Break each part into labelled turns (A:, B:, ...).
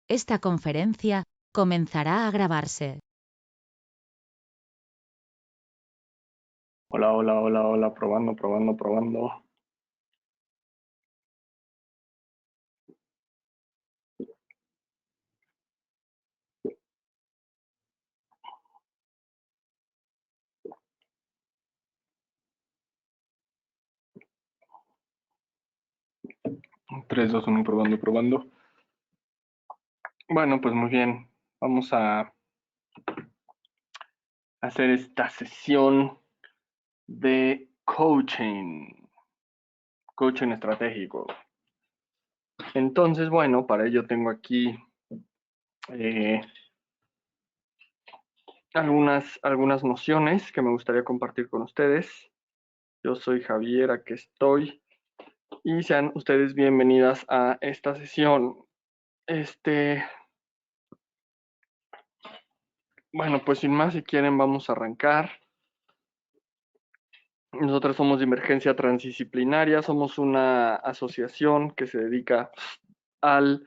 A: Esta conferencia comenzará a grabarse.
B: Hola, hola, hola, hola, probando, probando, probando. Tres, dos, uno, probando, probando. Bueno, pues muy bien. Vamos a hacer esta sesión de coaching estratégico. Entonces, bueno, para ello tengo aquí algunas nociones que me gustaría compartir con ustedes. Yo soy Javier, aquí estoy. Y sean ustedes bienvenidas a esta sesión. Bueno, pues sin más, si quieren, vamos a arrancar. Nosotros somos de Emergencia Transdisciplinaria, somos una asociación que se dedica a la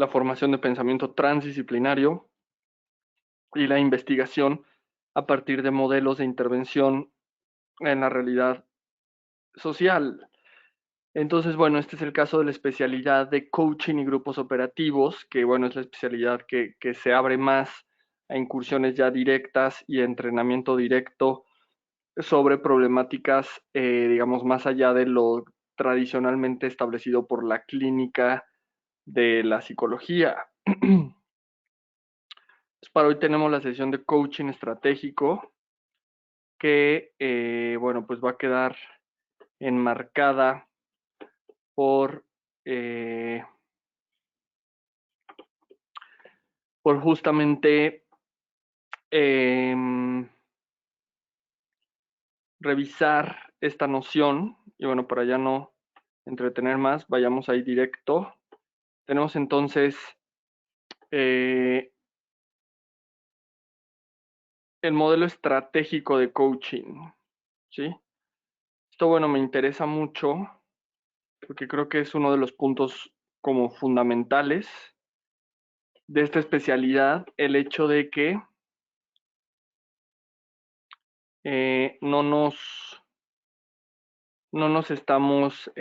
B: formación de pensamiento transdisciplinario y la investigación a partir de modelos de intervención en la realidad social. Entonces, bueno, este es el caso de la especialidad de coaching y grupos operativos, que bueno, es la especialidad que se abre más a incursiones ya directas y a entrenamiento directo sobre problemáticas, digamos, más allá de lo tradicionalmente establecido por la clínica de la psicología. Para hoy tenemos la sesión de coaching estratégico que, bueno, pues va a quedar enmarcada por, por justamente revisar esta noción. Y bueno, para ya no entretener más, vayamos ahí directo. Tenemos entonces el modelo estratégico de coaching, ¿sí? Esto, bueno, me interesa mucho porque creo que es uno de los puntos como fundamentales de esta especialidad, el hecho de que no nos estamos...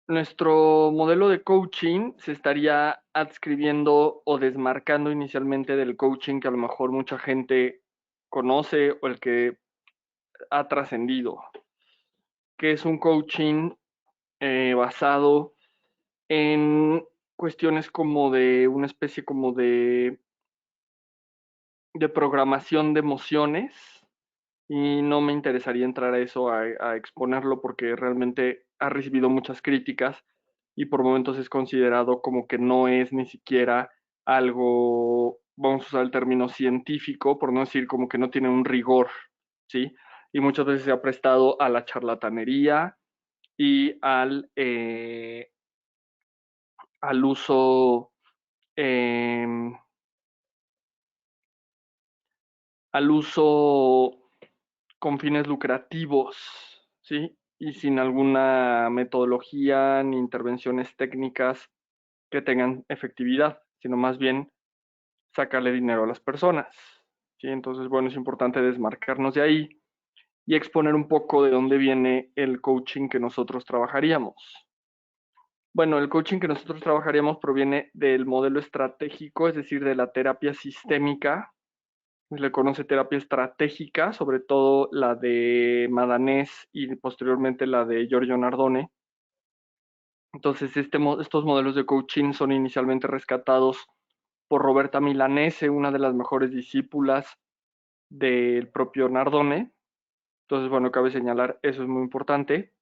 B: nuestro modelo de coaching se estaría adscribiendo o desmarcando inicialmente del coaching que a lo mejor mucha gente conoce o el que ha trascendido, que es un coaching basado en cuestiones como de una especie como de programación de emociones, y no me interesaría entrar a eso, a exponerlo, porque realmente ha recibido muchas críticas y por momentos es considerado como que no es ni siquiera algo, vamos a usar el término científico, por no decir como que no tiene un rigor, ¿sí? Y muchas veces se ha prestado a la charlatanería y al uso al uso con fines lucrativos, ¿sí? Y sin alguna metodología ni intervenciones técnicas que tengan efectividad, sino más bien sacarle dinero a las personas, ¿sí? Entonces, bueno, es importante desmarcarnos de ahí y exponer un poco de dónde viene el coaching que nosotros trabajaríamos. Bueno, el coaching que nosotros trabajaríamos proviene del modelo estratégico, es decir, de la terapia sistémica. Se le conoce terapia estratégica, sobre todo la de Madanés y posteriormente la de Giorgio Nardone. Entonces, estos modelos de coaching son inicialmente rescatados por Roberta Milanese, una de las mejores discípulas del propio Nardone. Entonces, bueno, cabe señalar, eso es muy importante.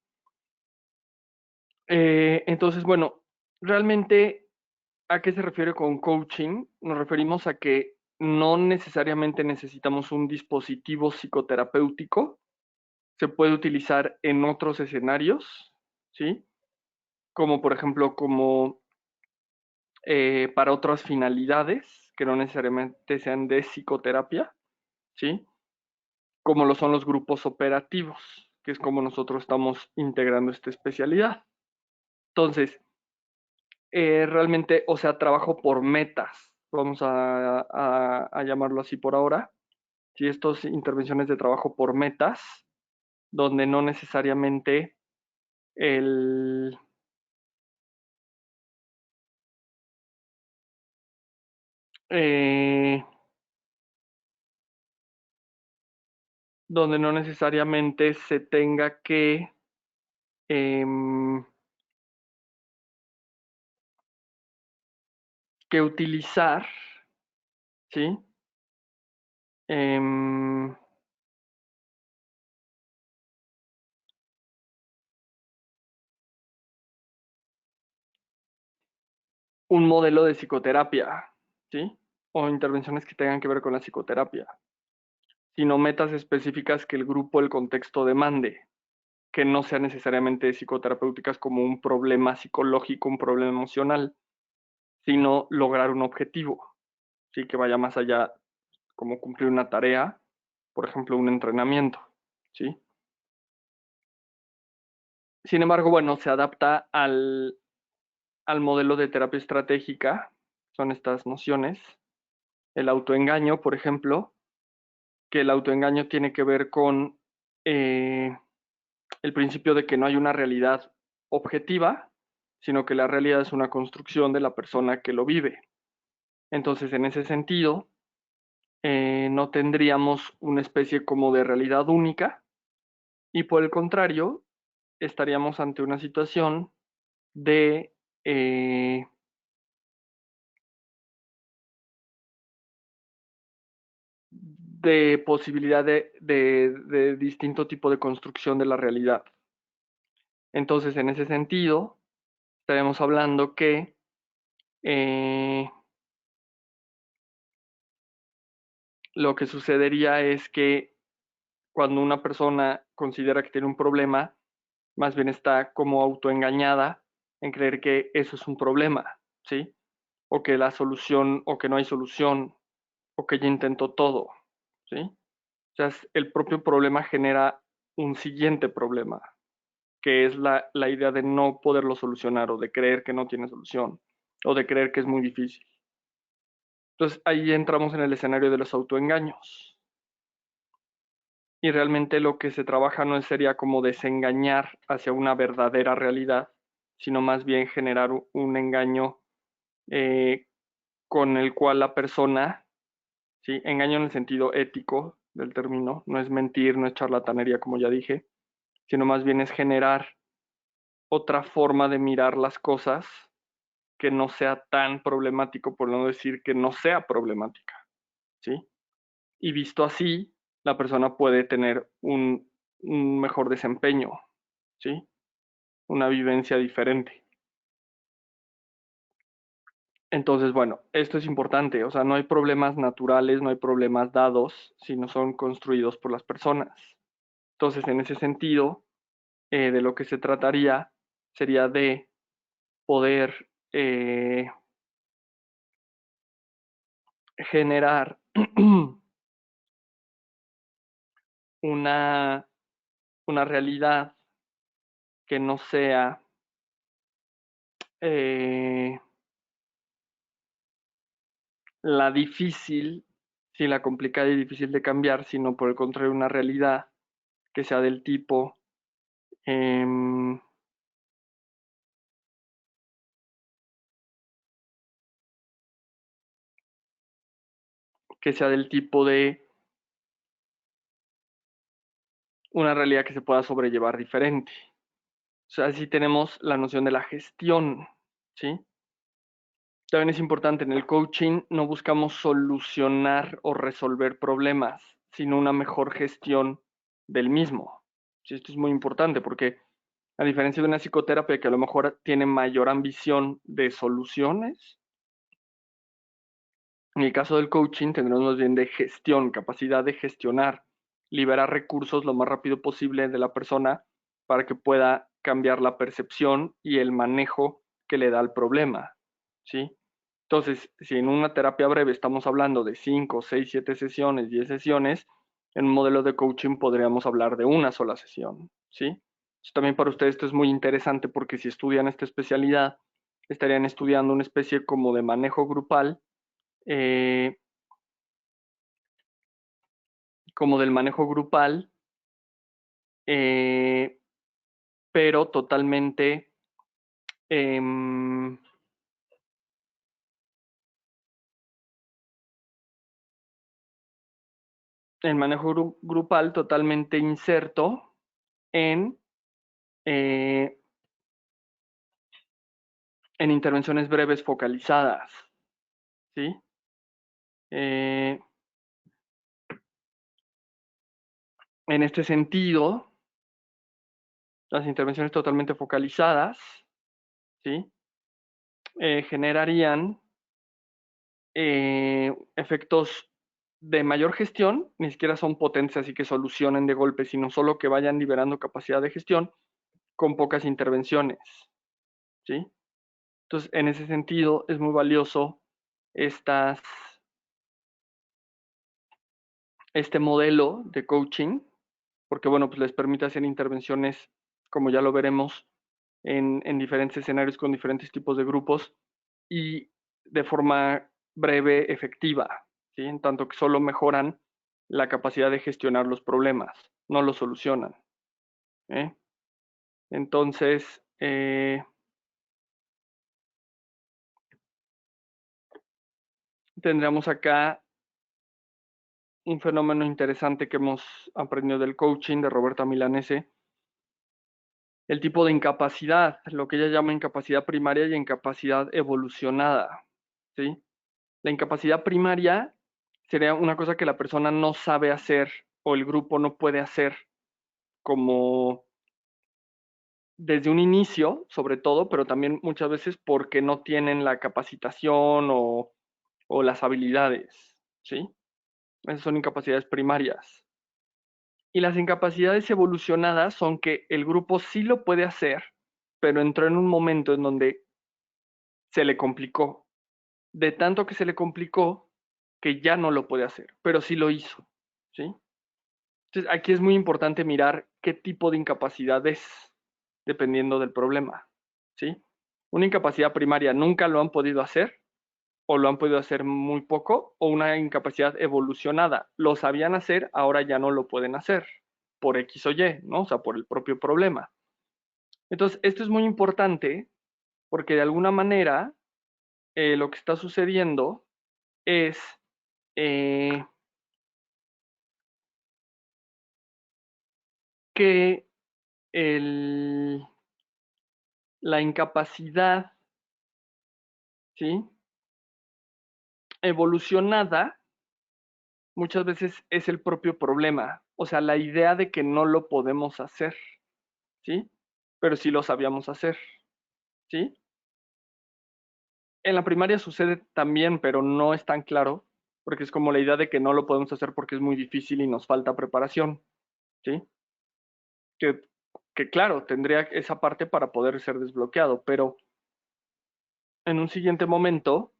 B: Entonces, bueno, realmente, ¿a qué se refiere con coaching? Nos referimos a que no necesariamente necesitamos un dispositivo psicoterapéutico, se puede utilizar en otros escenarios, ¿sí? Como por ejemplo, como para otras finalidades que no necesariamente sean de psicoterapia, ¿sí? Como lo son los grupos operativos, que es como nosotros estamos integrando esta especialidad. Entonces, realmente, o sea, trabajo por metas, vamos a llamarlo así por ahora. Si estas intervenciones de trabajo por metas, donde no necesariamente el, donde no necesariamente se tenga que utilizar, ¿sí? Un modelo de psicoterapia, ¿sí? O intervenciones que tengan que ver con la psicoterapia, sino metas específicas que el grupo, el contexto demande, que no sean necesariamente psicoterapéuticas como un problema psicológico, un problema emocional, sino lograr un objetivo, ¿sí? Que vaya más allá, como cumplir una tarea, por ejemplo, un entrenamiento, ¿sí? Sin embargo, bueno, se adapta al modelo de terapia estratégica, son estas nociones. El autoengaño, por ejemplo, que el autoengaño tiene que ver con el principio de que no hay una realidad objetiva, sino que la realidad es una construcción de la persona que lo vive. Entonces, en ese sentido, no tendríamos una especie como de realidad única y por el contrario, estaríamos ante una situación de posibilidad de distinto tipo de construcción de la realidad. Entonces, en ese sentido, estaremos hablando que lo que sucedería es que cuando una persona considera que tiene un problema, más bien está como autoengañada en creer que eso es un problema, ¿sí? O que la solución, o que no hay solución, o que ya intentó todo, ¿sí? O sea, el propio problema genera un siguiente problema, que es la idea de no poderlo solucionar o de creer que no tiene solución o de creer que es muy difícil. Entonces ahí entramos en el escenario de los autoengaños. Y realmente lo que se trabaja no sería como desengañar hacia una verdadera realidad, sino más bien generar un engaño eh, con el cual la persona, ¿sí? Engaño en el sentido ético del término, no es mentir, no es charlatanería como ya dije, sino más bien es generar otra forma de mirar las cosas que no sea tan problemático, por no decir que no sea problemática, ¿sí? Y visto así, la persona puede tener un mejor desempeño, ¿sí? Una vivencia diferente. Entonces, bueno, esto es importante, o sea, no hay problemas naturales, no hay problemas dados, sino son construidos por las personas. Entonces, en ese sentido, de lo que se trataría sería de poder generar una, una realidad que no sea la difícil, sí, la complicada y difícil de cambiar, sino por el contrario una realidad que sea del tipo que sea del tipo de una realidad que se pueda sobrellevar diferente. O sea, si tenemos la noción de la gestión, ¿sí? También es importante, en el coaching no buscamos solucionar o resolver problemas, sino una mejor gestión del mismo. Sí, esto es muy importante porque a diferencia de una psicoterapia que a lo mejor tiene mayor ambición de soluciones, en el caso del coaching tendremos más bien de gestión, capacidad de gestionar, liberar recursos lo más rápido posible de la persona para que pueda cambiar la percepción y el manejo que le da al problema, ¿sí? Entonces, si en una terapia breve estamos hablando de 5, 6, 7 sesiones, 10 sesiones, en un modelo de coaching podríamos hablar de una sola sesión, ¿sí? También para ustedes esto es muy interesante porque si estudian esta especialidad, estarían estudiando una especie como de manejo grupal, eh, como del manejo grupal, eh, pero totalmente em, el manejo grupal totalmente inserto en, eh, en intervenciones breves focalizadas, ¿sí? Eh, en este sentido, las intervenciones totalmente focalizadas, ¿sí? Generarían efectos de mayor gestión, ni siquiera son potentes así que solucionen de golpe, sino solo que vayan liberando capacidad de gestión con pocas intervenciones, ¿sí? Entonces, en ese sentido, es muy valioso estas, este modelo de coaching, porque, bueno, pues les permite hacer intervenciones, como ya lo veremos, en diferentes escenarios con diferentes tipos de grupos y de forma breve, efectiva, ¿sí? En tanto que solo mejoran la capacidad de gestionar los problemas, no los solucionan, ¿eh? Entonces, tendríamos acá un fenómeno interesante que hemos aprendido del coaching de Roberta Milanese, el tipo de incapacidad, lo que ella llama incapacidad primaria y incapacidad evolucionada, ¿sí? La incapacidad primaria sería una cosa que la persona no sabe hacer o el grupo no puede hacer como desde un inicio, sobre todo, pero también muchas veces porque no tienen la capacitación o las habilidades, ¿sí? Esas son incapacidades primarias. Y las incapacidades evolucionadas son que el grupo sí lo puede hacer, pero entró en un momento en donde se le complicó. De tanto que se le complicó que ya no lo puede hacer, pero sí lo hizo, ¿sí? Entonces, aquí es muy importante mirar qué tipo de incapacidad es, dependiendo del problema, ¿sí? Una incapacidad primaria nunca lo han podido hacer, o lo han podido hacer muy poco, o una incapacidad evolucionada. Lo sabían hacer, ahora ya no lo pueden hacer, por X o Y, ¿no? O sea, por el propio problema. Entonces, esto es muy importante porque de alguna manera lo que está sucediendo es eh, que el, la incapacidad, ¿sí? Evolucionada muchas veces es el propio problema, o sea, la idea de que no lo podemos hacer, ¿sí? Pero sí lo sabíamos hacer, ¿sí? En la primaria sucede también, pero no es tan claro, porque es como la idea de que no lo podemos hacer porque es muy difícil y nos falta preparación, ¿sí? Que, que claro, tendría esa parte para poder ser desbloqueado, pero en un siguiente momento,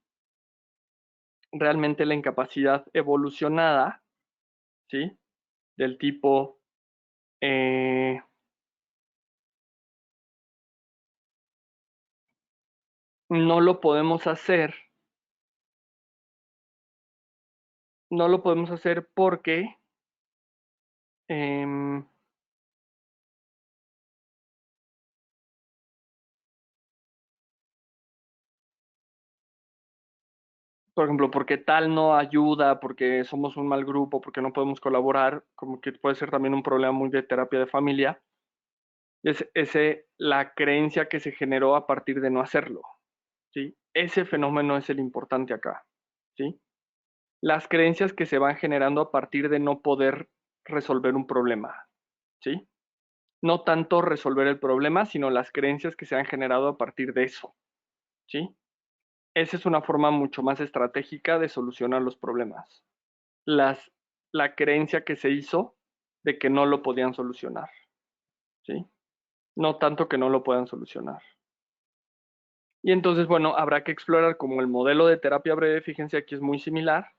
B: realmente la incapacidad evolucionada, ¿sí? Del tipo, eh, no lo podemos hacer, no lo podemos hacer porque, eh, por ejemplo, porque tal no ayuda, porque somos un mal grupo, porque no podemos colaborar, como que puede ser también un problema muy de terapia de familia, es ese, la creencia que se generó a partir de no hacerlo, ¿sí? Ese fenómeno es el importante acá, ¿sí? Las creencias que se van generando a partir de no poder resolver un problema, ¿sí? No tanto resolver el problema, sino las creencias que se han generado a partir de eso, ¿sí? Esa es una forma mucho más estratégica de solucionar los problemas. Las, la creencia que se hizo de que no lo podían solucionar, ¿sí? No tanto que no lo puedan solucionar. Y entonces, bueno, habrá que explorar como el modelo de terapia breve, fíjense aquí es muy similar,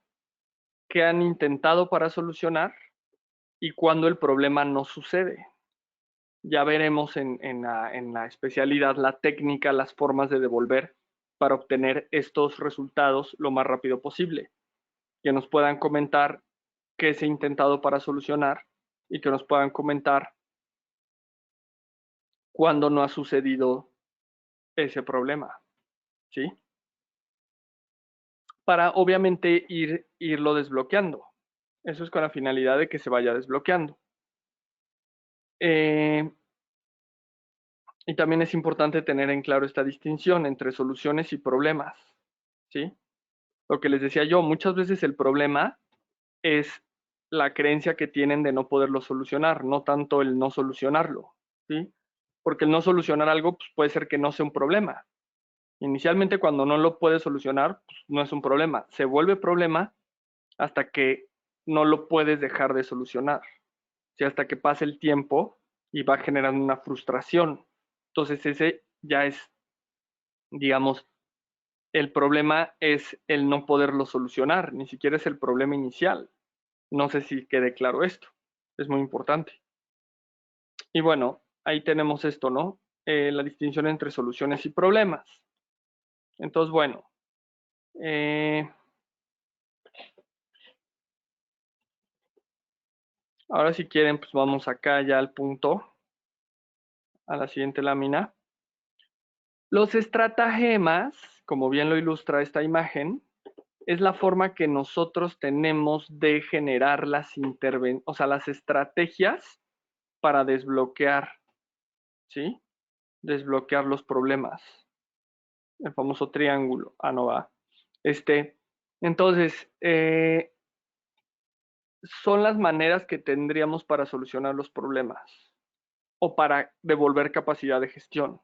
B: qué han intentado para solucionar y cuando el problema no sucede, Ya veremos en la especialidad la técnica, las formas de devolver para obtener estos resultados lo más rápido posible. Que nos puedan comentar qué se ha intentado para solucionar y que nos puedan comentar cuándo no ha sucedido ese problema, ¿sí? Para obviamente irlo desbloqueando. Eso es con la finalidad de que se vaya desbloqueando. Y también es importante tener en claro esta distinción entre soluciones y problemas, ¿sí? Lo que les decía yo, muchas veces el problema es la creencia que tienen de no poderlo solucionar, no tanto el no solucionarlo, ¿sí? Porque el no solucionar algo pues, puede ser que no sea un problema. Inicialmente cuando no lo puedes solucionar, pues, no es un problema. Se vuelve problema hasta que no lo puedes dejar de solucionar, ¿sí? Hasta que pase el tiempo y va generando una frustración. Entonces ese ya es, digamos, el problema es el no poderlo solucionar, ni siquiera es el problema inicial. No sé si quede claro esto, es muy importante. Y bueno, ahí tenemos esto, ¿no? La distinción entre soluciones y problemas. Entonces, bueno, ahora si quieren, pues vamos acá ya al punto, a la siguiente lámina. Los estratagemas, como bien lo ilustra esta imagen, es la forma que nosotros tenemos de generar o sea, las estrategias para desbloquear, ¿sí? Desbloquear los problemas. El famoso triángulo. Ah, no va. Entonces, son las maneras que tendríamos para solucionar los problemas o para devolver capacidad de gestión.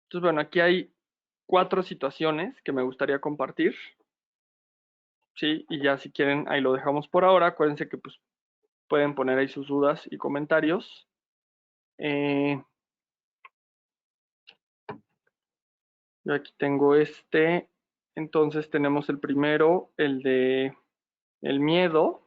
B: Entonces, bueno, aquí hay 4 situaciones que me gustaría compartir. Sí, y ya si quieren, ahí lo dejamos por ahora. Acuérdense que pues, pueden poner ahí sus dudas y comentarios. Yo aquí tengo este. Entonces tenemos el primero, el de el miedo.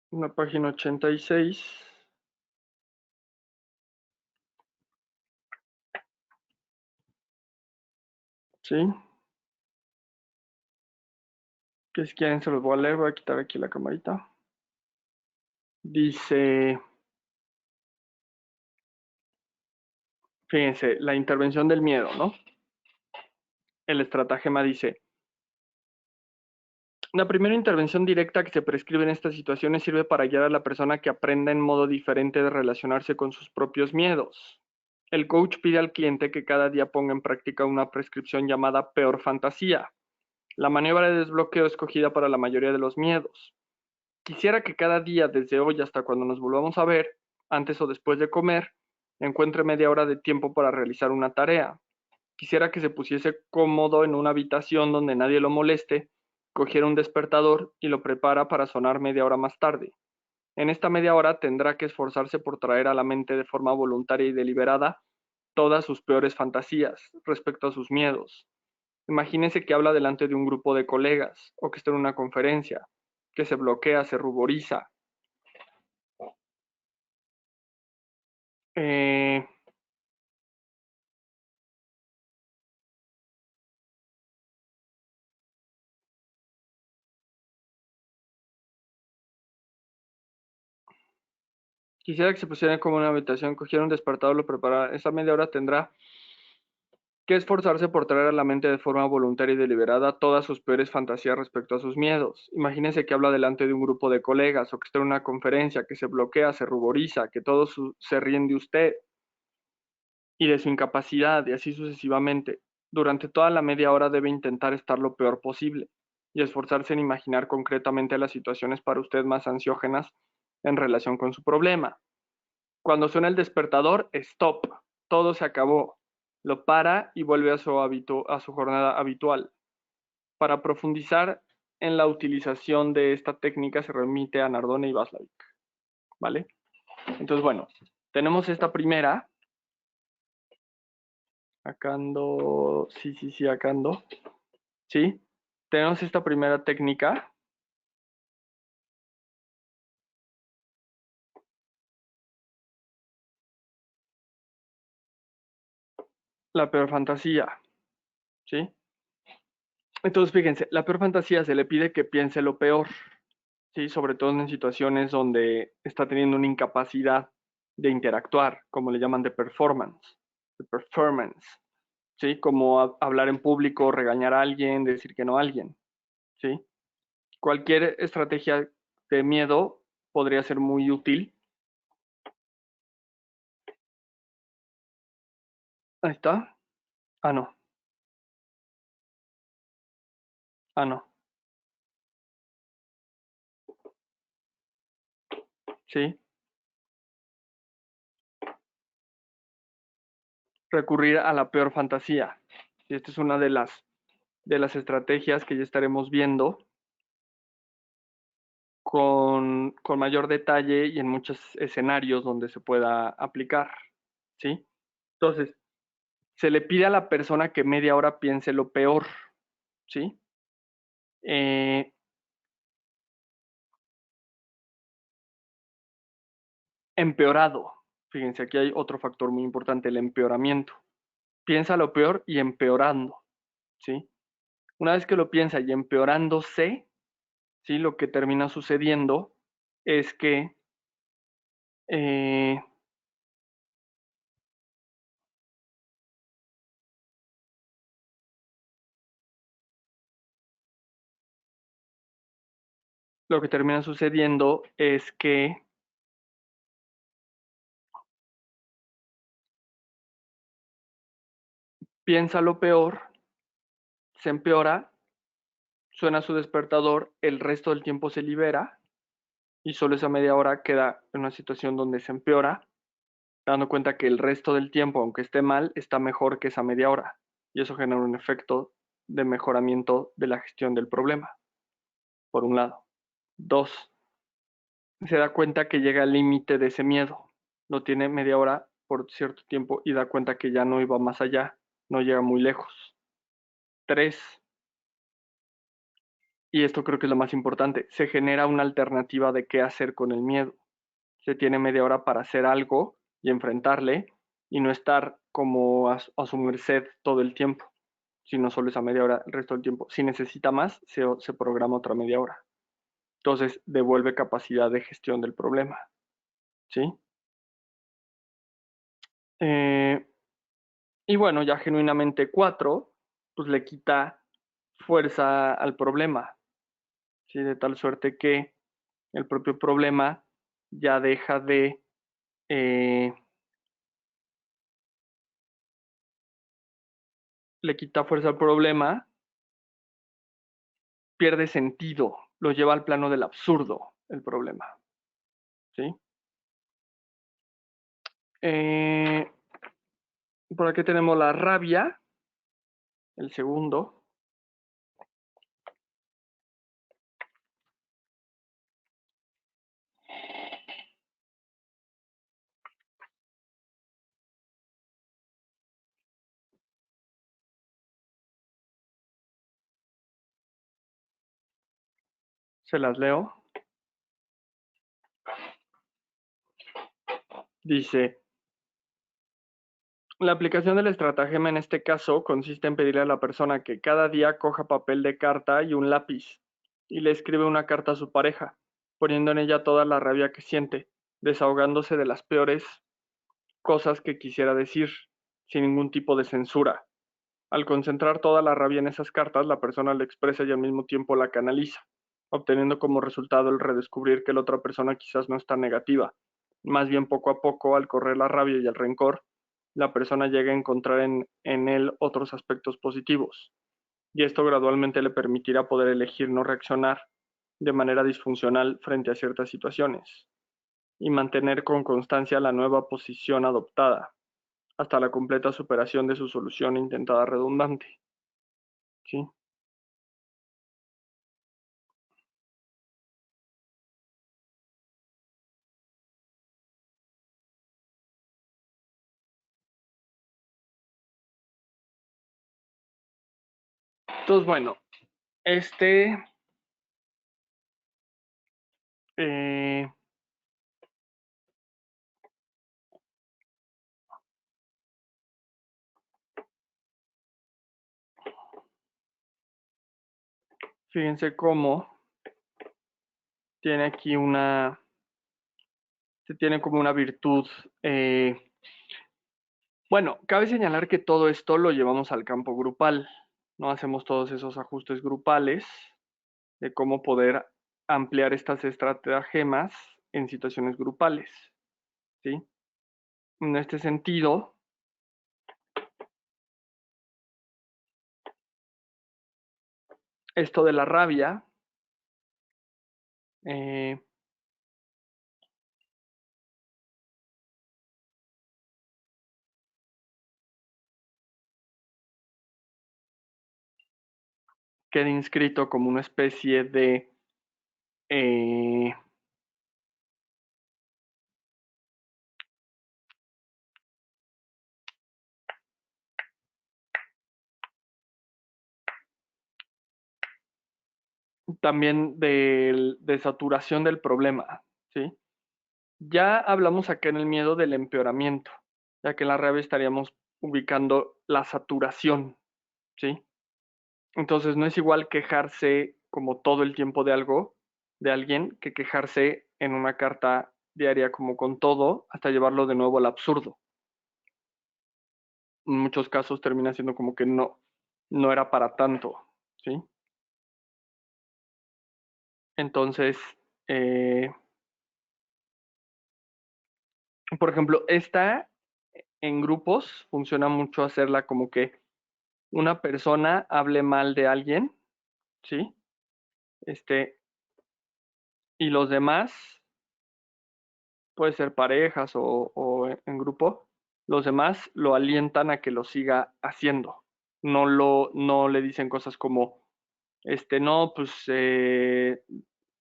B: Una página 86. ¿Sí? Que si quieren se los voy a leer, voy a quitar aquí la camarita. Dice, fíjense, la intervención del miedo, ¿no? El estratagema dice, la primera intervención directa que se prescribe en estas situaciones sirve para guiar a la persona que aprenda en modo diferente de relacionarse con sus propios miedos. El coach pide al cliente que cada día ponga en práctica una prescripción llamada peor fantasía, la maniobra de desbloqueo escogida para la mayoría de los miedos. Quisiera que cada día, desde hoy hasta cuando nos volvamos a ver, antes o después de comer, encuentre media hora de tiempo para realizar una tarea. Quisiera que se pusiese cómodo en una habitación donde nadie lo moleste, cogiera un despertador y lo prepara para sonar media hora más tarde. En esta media hora tendrá que esforzarse por traer a la mente de forma voluntaria y deliberada todas sus peores fantasías respecto a sus miedos. Imagínese que habla delante de un grupo de colegas o que está en una conferencia, que se bloquea, se ruboriza. Eh, Quisiera que se pusiera como una habitación, cogiera un despertador, lo preparara. Esa media hora tendrá que esforzarse por traer a la mente de forma voluntaria y deliberada todas sus peores fantasías respecto a sus miedos. Imagínese que habla delante de un grupo de colegas o que está en una conferencia, que se bloquea, se ruboriza, que todos se ríen de usted y de su incapacidad y así sucesivamente. Durante toda la media hora debe intentar estar lo peor posible y esforzarse en imaginar concretamente las situaciones para usted más ansiógenas en relación con su problema. Cuando suena el despertador, stop, todo se acabó. Lo para y vuelve a su jornada habitual. Para profundizar en la utilización de esta técnica se remite a Nardone y Václavic, ¿vale? Entonces, bueno, tenemos esta primera. Acá ando, sí, acá ando. ¿Sí? tenemos esta primera técnica. La peor fantasía, ¿sí? Entonces, fíjense, la peor fantasía se le pide que piense lo peor, ¿sí? Sobre todo en situaciones donde está teniendo una incapacidad de interactuar, como le llaman de performance, ¿sí? Como hablar en público, regañar a alguien, decir que no a alguien, ¿sí? Cualquier estrategia de miedo podría ser muy útil. Ahí está. Ah, no. Ah, no. Sí. Recurrir a la peor fantasía. Y esta es una de las estrategias que ya estaremos viendo con mayor detalle y en muchos escenarios donde se pueda aplicar, ¿sí? Entonces, se le pide a la persona que media hora piense lo peor, ¿sí? Eh, Empeorado. Fíjense, aquí hay otro factor muy importante, el empeoramiento. Piensa lo peor y empeorando, ¿sí? Una vez que lo piensa y empeorándose, ¿sí? Lo que termina sucediendo es que eh, lo que termina sucediendo es que piensa lo peor, se empeora, suena su despertador, el resto del tiempo se libera y solo esa media hora queda en una situación donde se empeora, dando cuenta que el resto del tiempo, aunque esté mal, está mejor que esa media hora. Y eso genera un efecto de mejoramiento de la gestión del problema, por un lado. Dos, se da cuenta que llega al límite de ese miedo. Lo tiene media hora por cierto tiempo y da cuenta que ya no iba más allá, no llega muy lejos. Tres, y esto creo que es lo más importante, se genera una alternativa de qué hacer con el miedo. Se tiene media hora para hacer algo y enfrentarle y no estar como a su merced todo el tiempo, sino solo esa media hora el resto del tiempo. Si necesita más, se programa otra media hora. Entonces, devuelve capacidad de gestión del problema, ¿sí? Eh, y bueno, ya genuinamente cuatro, pues le quita fuerza al problema, ¿sí? De tal suerte que el propio problema ya deja de le quita fuerza al problema, pierde sentido, lo lleva al plano del absurdo el problema, ¿sí? Eh, por aquí tenemos la rabia, el segundo. Se las leo. Dice, la aplicación del estratagema en este caso consiste en pedirle a la persona que cada día coja papel de carta y un lápiz y le escribe una carta a su pareja, poniendo en ella toda la rabia que siente, desahogándose de las peores cosas que quisiera decir, sin ningún tipo de censura. Al concentrar toda la rabia en esas cartas, la persona la expresa y al mismo tiempo la canaliza, obteniendo como resultado el redescubrir que la otra persona quizás no es tan negativa. Más bien poco a poco, al correr la rabia y el rencor, la persona llega a encontrar en él otros aspectos positivos, y esto gradualmente le permitirá poder elegir no reaccionar de manera disfuncional frente a ciertas situaciones, y mantener con constancia la nueva posición adoptada, hasta la completa superación de su solución intentada redundante. ¿Sí? Entonces, bueno, Este eh, fíjense cómo tiene aquí se tiene como una virtud. Bueno, cabe señalar que todo esto lo llevamos al campo grupal, ¿no? Hacemos todos esos ajustes grupales de cómo poder ampliar estas estratagemas en situaciones grupales, ¿sí? En este sentido, esto de la rabia, eh, queda inscrito como una especie de eh, también de saturación del problema, ¿sí? Ya hablamos acá en el miedo del empeoramiento, ya que en la rabia estaríamos ubicando la saturación, ¿sí? Entonces no es igual quejarse como todo el tiempo de algo, de alguien, que quejarse en una carta diaria como con todo, hasta llevarlo de nuevo al absurdo. En muchos casos termina siendo como que no era para tanto, ¿sí? Entonces, eh, por ejemplo, esta en grupos funciona mucho hacerla como que una persona hable mal de alguien, ¿sí? Este, y los demás, puede ser parejas o en grupo, los demás lo alientan a que lo siga haciendo. No le dicen cosas como, no, pues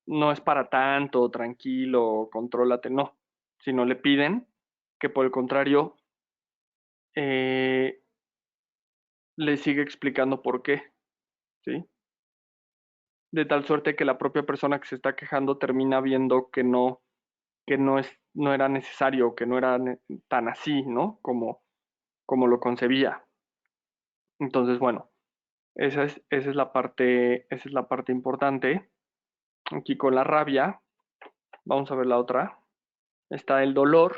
B: no es para tanto, tranquilo, contrólate, no, sino le piden que por el contrario eh, le siga explicando por qué, ¿sí? De tal suerte que la propia persona que se está quejando termina viendo no era necesario, que no era tan así, ¿no? Como lo concebía. Entonces, bueno, esa es la parte importante. Aquí con la rabia, vamos a ver la otra. Está el dolor.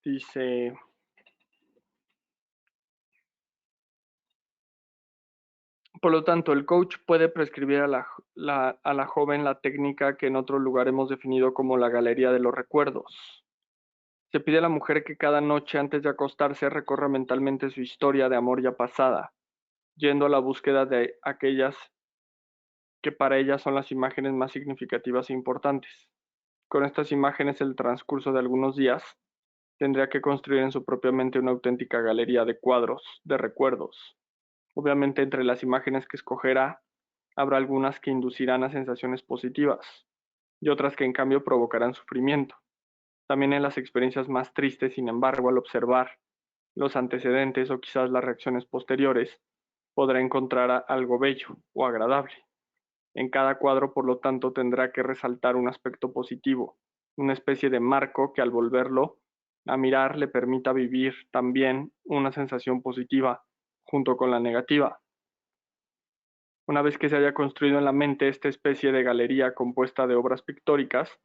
B: Dice, por lo tanto, el coach puede prescribir a la joven la técnica que en otro lugar hemos definido como la galería de los recuerdos. Se pide a la mujer que cada noche antes de acostarse recorra mentalmente su historia de amor ya pasada, yendo a la búsqueda de aquellas que para ella son las imágenes más significativas e importantes. Con estas imágenes, el transcurso de algunos días tendría que construir en su propia mente una auténtica galería de cuadros, de recuerdos. Obviamente, entre las imágenes que escogerá, habrá algunas que inducirán a sensaciones positivas y otras que en cambio provocarán sufrimiento. También en las experiencias más tristes, sin embargo, al observar los antecedentes o quizás las reacciones posteriores, podrá encontrar algo bello o agradable. En cada cuadro, por lo tanto, tendrá que resaltar un aspecto positivo, una especie de marco que al volverlo a mirar le permita vivir también una sensación positiva junto con la negativa. Una vez que se haya construido en la mente esta especie de galería compuesta de obras pictóricas,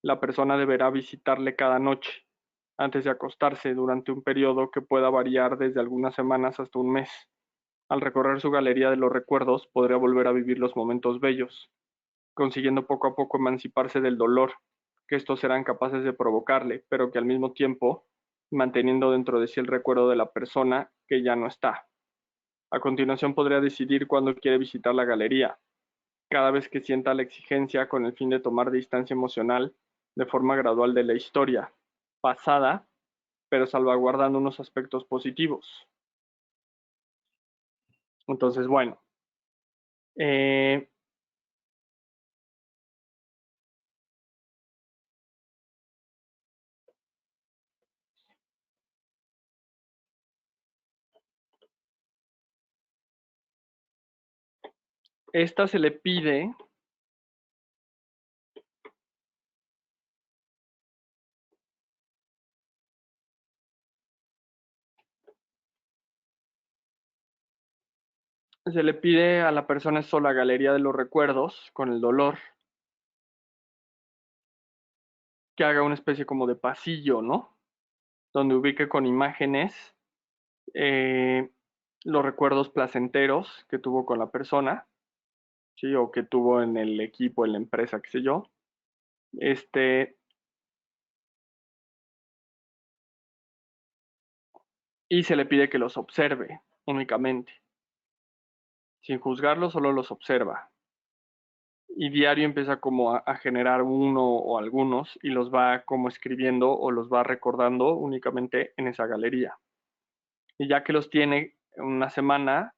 B: la persona deberá visitarle cada noche, antes de acostarse, durante un periodo que pueda variar desde algunas semanas hasta un mes. Al recorrer su galería de los recuerdos, podrá volver a vivir los momentos bellos, consiguiendo poco a poco emanciparse del dolor que estos serán capaces de provocarle, pero que al mismo tiempo manteniendo dentro de sí el recuerdo de la persona que ya no está. A continuación podría decidir cuándo quiere visitar la galería, cada vez que sienta la exigencia con el fin de tomar distancia emocional de forma gradual de la historia pasada pero salvaguardando unos aspectos positivos. Entonces, bueno, esta se le pide a la persona esto la galería de los recuerdos con el dolor, que haga una especie como de pasillo, ¿no? Donde ubique con imágenes los recuerdos placenteros que tuvo con la persona, ¿sí? O que tuvo en el equipo, en la empresa, qué sé yo. Y se le pide que los observe únicamente. Sin juzgarlos, solo los observa. Y diario empieza como a generar uno o algunos y los va como escribiendo o los va recordando únicamente en esa galería. Y ya que los tiene una semana,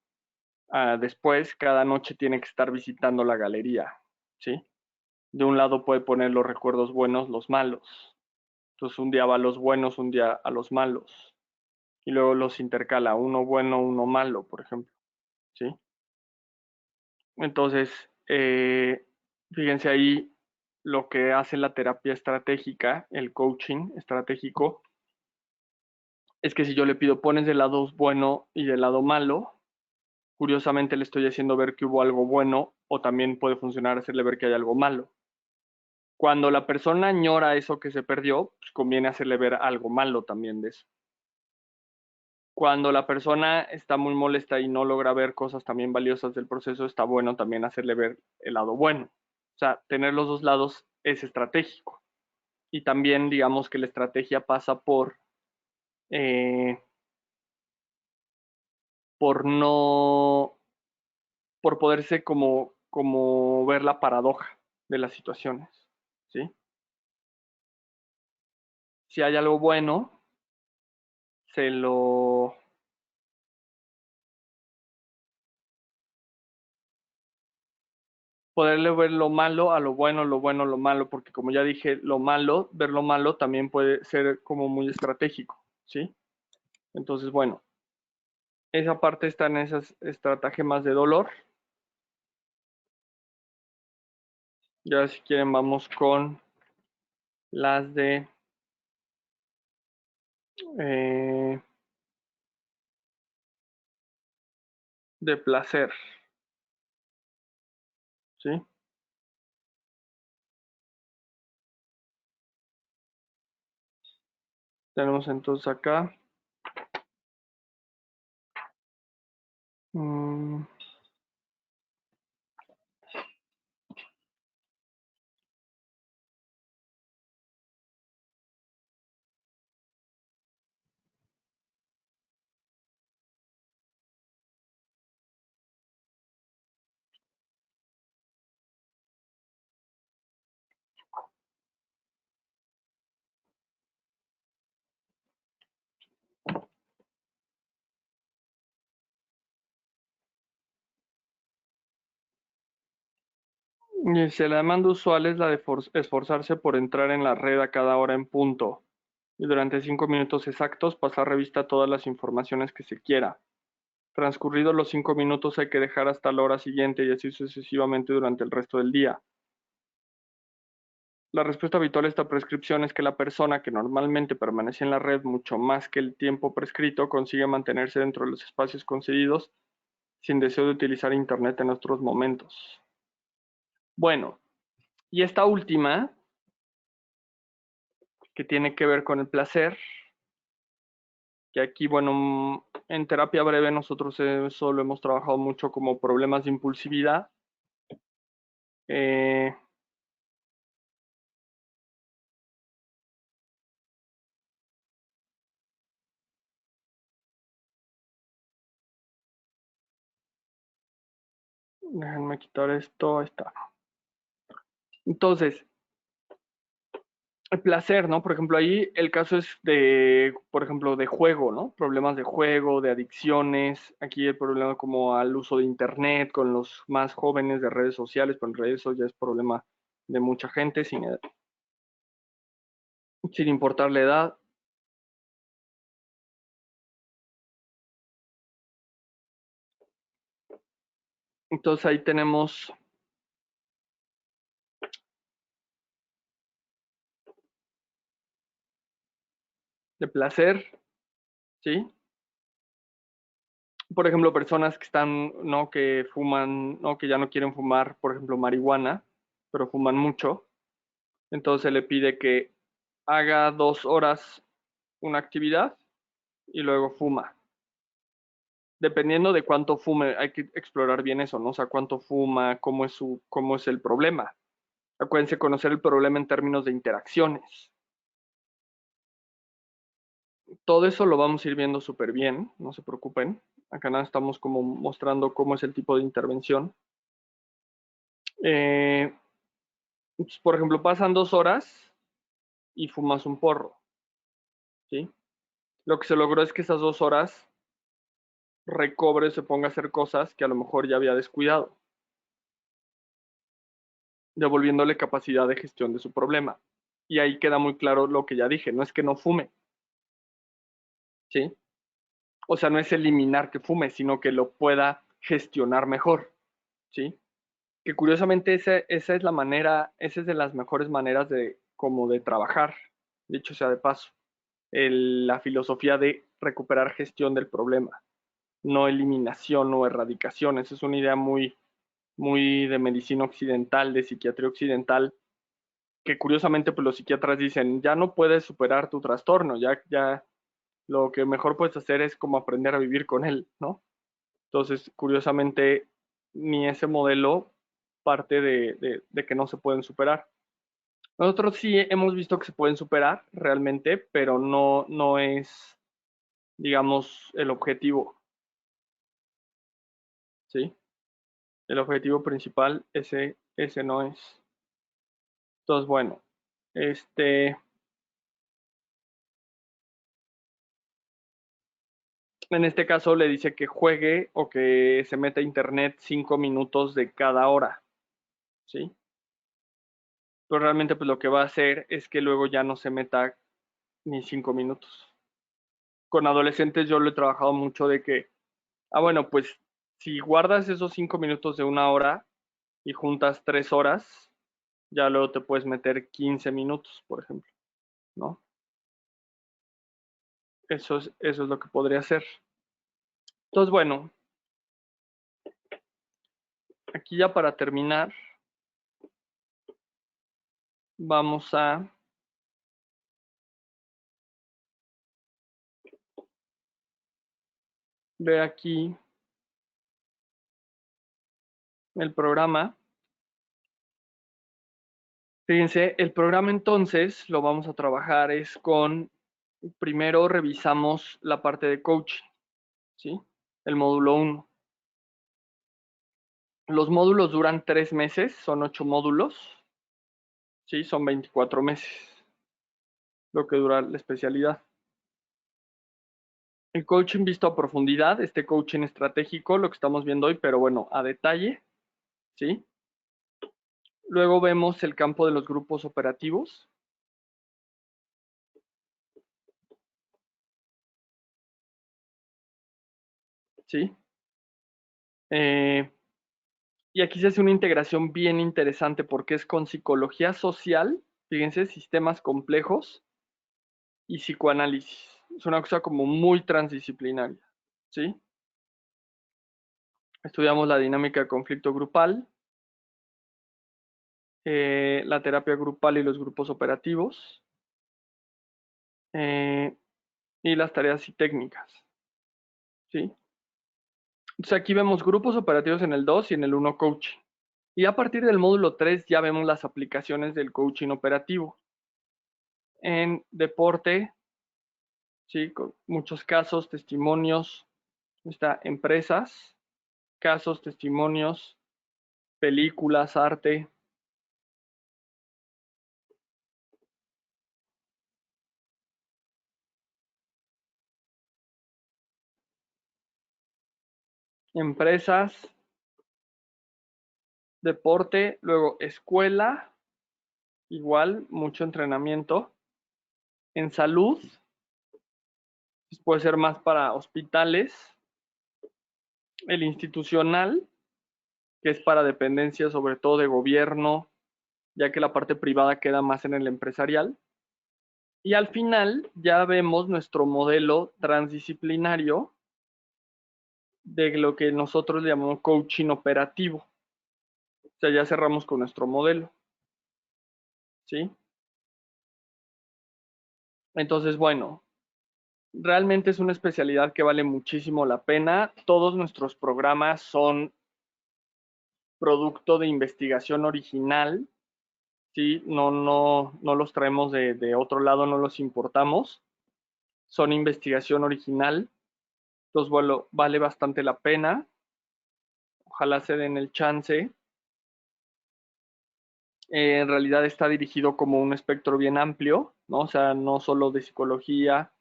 B: después cada noche tiene que estar visitando la galería, ¿sí? De un lado puede poner los recuerdos buenos, los malos. Entonces un día va a los buenos, un día a los malos. Y luego los intercala, uno bueno, uno malo, por ejemplo, ¿sí? Entonces, fíjense ahí lo que hace la terapia estratégica, el coaching estratégico, es que si yo le pido pones del lado bueno y del lado malo, curiosamente le estoy haciendo ver que hubo algo bueno o también puede funcionar hacerle ver que hay algo malo. Cuando la persona añora eso que se perdió, pues conviene hacerle ver algo malo también de eso. Cuando la persona está muy molesta y no logra ver cosas también valiosas del proceso, está bueno también hacerle ver el lado bueno. O sea, tener los dos lados es estratégico. Y también digamos que la estrategia pasa eh, por no, por poderse como ver la paradoja de las situaciones, ¿sí? Si hay algo bueno, se lo poderle ver lo malo a lo bueno, lo bueno a lo malo, porque como ya dije, lo malo, ver lo malo también puede ser como muy estratégico, ¿sí? Entonces, bueno, esa parte está en esas estratagemas de dolor. Ya si quieren vamos con las eh, de placer, ¿sí? Tenemos entonces acá mm, la demanda usual es la de esforzarse por entrar en la red a cada hora en punto y durante 5 minutos exactos pasar revista a todas las informaciones que se quiera. Transcurridos los 5 minutos hay que dejar hasta la hora siguiente y así sucesivamente durante el resto del día. La respuesta habitual a esta prescripción es que la persona que normalmente permanece en la red mucho más que el tiempo prescrito consigue mantenerse dentro de los espacios concedidos sin deseo de utilizar Internet en otros momentos. Bueno, y esta última, que tiene que ver con el placer, que aquí, bueno, en terapia breve nosotros eso lo hemos trabajado mucho como problemas de impulsividad. Eh, Déjenme quitar esto, ahí está. Entonces, El placer, ¿no? Por ejemplo, ahí el caso es de, por ejemplo, de juego, ¿no? Problemas de juego, de adicciones. Aquí el problema como al uso de internet con los más jóvenes de redes sociales, pero en redes eso ya es problema de mucha gente sin importar la edad. Entonces ahí tenemos de placer, ¿sí? Por ejemplo, personas que están, ¿no? Que fuman, ¿no? Que ya no quieren fumar, por ejemplo, marihuana, pero fuman mucho. Entonces se le pide que haga 2 horas una actividad y luego fuma. Dependiendo de cuánto fume, hay que explorar bien eso, ¿no? O sea, cuánto fuma, cómo es el problema. Acuérdense conocer el problema en términos de interacciones. Todo eso lo vamos a ir viendo súper bien, no se preocupen. Acá nada estamos como mostrando cómo es el tipo de intervención. Eh, pues, por ejemplo, pasan 2 horas y fumas un porro, ¿sí? Lo que se logró es que esas 2 horas recobre, se ponga a hacer cosas que a lo mejor ya había descuidado, devolviéndole capacidad de gestión de su problema. Y ahí queda muy claro lo que ya dije, no es que no fume, ¿sí? O sea, no es eliminar que fume, sino que lo pueda gestionar mejor, ¿sí? Que curiosamente esa es la manera, esa es de las mejores maneras de como de trabajar, dicho sea de paso, la filosofía de recuperar gestión del problema, no eliminación o erradicación. Esa es una idea muy de medicina occidental, de psiquiatría occidental, que curiosamente pues los psiquiatras dicen, ya no puedes superar tu trastorno, ya lo que mejor puedes hacer es como aprender a vivir con él, ¿no? Entonces, curiosamente, ni ese modelo parte de que no se pueden superar. Nosotros sí hemos visto que se pueden superar realmente, pero no es, digamos, el objetivo, ¿sí? El objetivo principal, ese no es. Entonces, bueno, este, en este caso le dice que juegue o que se meta a internet 5 minutos de cada hora, ¿sí? Pero realmente pues lo que va a hacer es que luego ya no se meta ni 5 minutos. Con adolescentes yo lo he trabajado mucho de que, bueno, pues si guardas esos 5 minutos de una hora y juntas 3 horas, ya luego te puedes meter 15 minutos, por ejemplo, ¿no? Eso es lo que podría hacer. Entonces, bueno, aquí ya para terminar, vamos a ver aquí el programa. Fíjense, el programa entonces lo vamos a trabajar es primero revisamos la parte de coaching, ¿sí? El módulo 1. Los módulos duran 3 meses, son 8 módulos, ¿sí? Son 24 meses lo que dura la especialidad. El coaching visto a profundidad, este coaching estratégico, lo que estamos viendo hoy, pero bueno, a detalle, ¿sí? Luego vemos el campo de los grupos operativos, ¿sí? Eh, y aquí se hace una integración bien interesante porque es con psicología social, fíjense, sistemas complejos y psicoanálisis. Es una cosa como muy transdisciplinaria, ¿sí? Estudiamos la dinámica de conflicto grupal, la terapia grupal y los grupos operativos, eh, y las tareas y técnicas, ¿sí? Entonces aquí vemos grupos operativos en el 2 y en el 1 coaching. Y a partir del módulo 3 ya vemos las aplicaciones del coaching operativo. En deporte, ¿sí? Con muchos casos, testimonios, está empresas, casos, testimonios, películas, arte. empresas, deporte, luego escuela, igual, mucho entrenamiento. En salud, puede ser más para hospitales. El institucional, que es para dependencias sobre todo de gobierno, ya que la parte privada queda más en el empresarial. Y al final ya vemos nuestro modelo transdisciplinario de lo que nosotros le llamamos coaching operativo. O sea, ya cerramos con nuestro modelo. ¿Sí? Entonces, bueno, realmente es una especialidad que vale muchísimo la pena. Todos nuestros programas son producto de investigación original, ¿sí? No los traemos de otro lado, no los importamos. Son investigación original. Entonces, bueno, vale bastante la pena. Ojalá se den el chance. En realidad está dirigido como un espectro bien amplio, ¿no? O sea, no solo de psicología,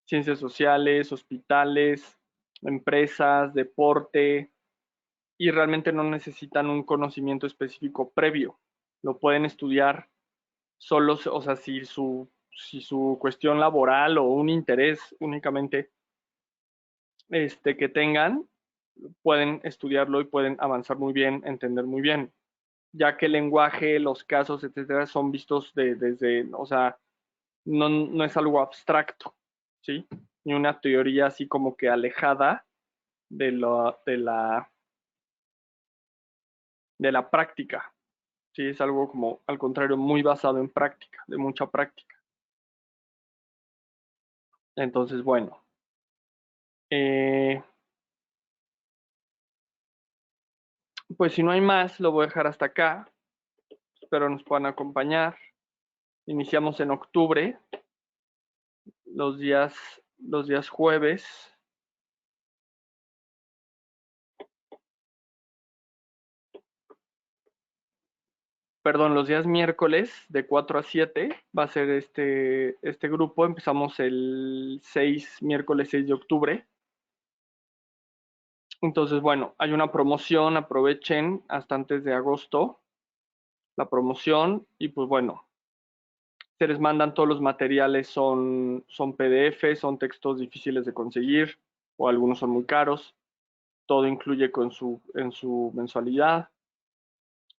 B: ciencias sociales, hospitales, empresas, deporte, y realmente no necesitan un conocimiento específico previo. Lo pueden estudiar solo, o sea, si su cuestión laboral o un interés únicamente que tengan, pueden estudiarlo y pueden avanzar muy bien, entender muy bien, ya que el lenguaje, los casos, etcétera, son vistos desde, o sea, no es algo abstracto, ¿sí? Ni una teoría así como que alejada de la práctica, ¿sí? Es algo como, al contrario, muy basado en práctica, de mucha práctica. Entonces, bueno, eh, pues si no hay más, lo voy a dejar hasta acá. Espero nos puedan acompañar. Iniciamos en octubre, los días, los días jueves. Perdón, los días miércoles de 4 a 7 va a ser este grupo. Empezamos el miércoles 6 de octubre. Entonces, bueno, hay una promoción, aprovechen hasta antes de agosto la promoción y pues bueno, se les mandan todos los materiales, son PDF, son textos difíciles de conseguir o algunos son muy caros. Todo incluye en su mensualidad.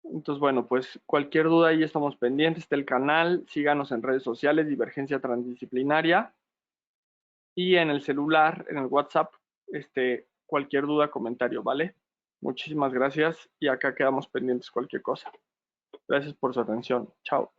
B: Entonces, bueno, pues cualquier duda ahí estamos pendientes del canal. Síganos en redes sociales, Divergencia Transdisciplinaria. Y en el celular, en el WhatsApp, cualquier duda, comentario, ¿vale? Muchísimas gracias y acá quedamos pendientes cualquier cosa. Gracias por su atención. Chao.